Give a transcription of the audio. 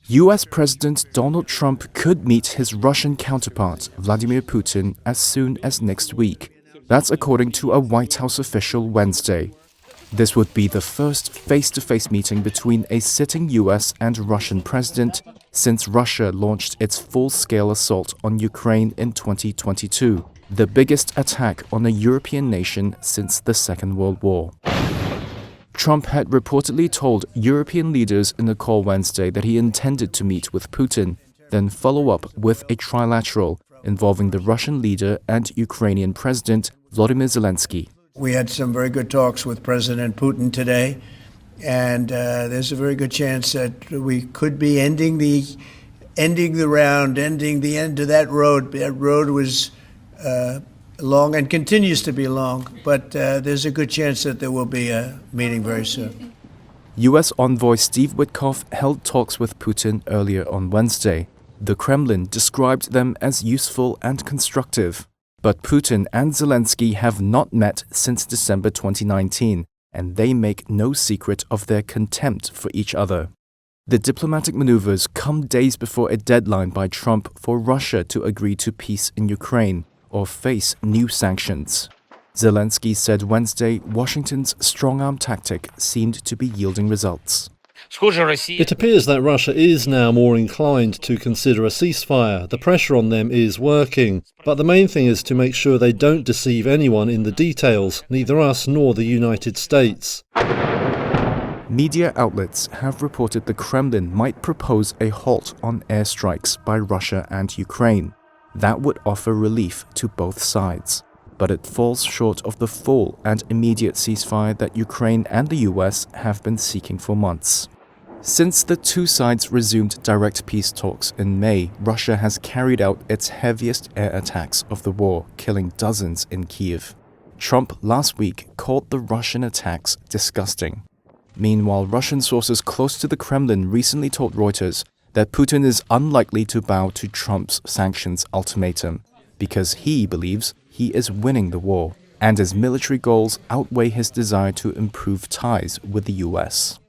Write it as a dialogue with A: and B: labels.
A: US President Donald Trump could meet his Russian counterpart, Vladimir Putin, as soon as next week. That's according to a White House official Wednesday. This would be the first face-to-face meeting between a sitting US and Russian president since Russia launched its full-scale assault on Ukraine in 2022, the biggest attack on a European nation since the Second World War. Trump had reportedly told European leaders in a call Wednesday that he intended to meet with Putin, then follow up with a trilateral involving the Russian leader and Ukrainian President Volodymyr Zelensky.
B: We had some very good talks with President Putin today, and there's a very good chance that we could be ending the end of that road. That road was long and continues to be long, but there's a good chance that there will be a meeting very soon.
A: U.S. envoy Steve Witkoff held talks with Putin earlier on Wednesday. The Kremlin described them as useful and constructive. But Putin and Zelensky have not met since December 2019, and they make no secret of their contempt for each other. The diplomatic maneuvers come days before a deadline by Trump for Russia to agree to peace in Ukraine or face new sanctions. Zelensky said Wednesday Washington's strong-arm tactic seemed to be yielding results.
C: It appears that Russia is now more inclined to consider a ceasefire. The pressure on them is working. But the main thing is to make sure they don't deceive anyone in the details, neither us nor the United States.
A: Media outlets have reported the Kremlin might propose a halt on airstrikes by Russia and Ukraine. That would offer relief to both sides. But it falls short of the full and immediate ceasefire that Ukraine and the US have been seeking for months. Since the two sides resumed direct peace talks in May, Russia has carried out its heaviest air attacks of the war, killing dozens in Kyiv. Trump last week called the Russian attacks disgusting. Meanwhile, Russian sources close to the Kremlin recently told Reuters that Putin is unlikely to bow to Trump's sanctions ultimatum because he believes he is winning the war, and his military goals outweigh his desire to improve ties with the US.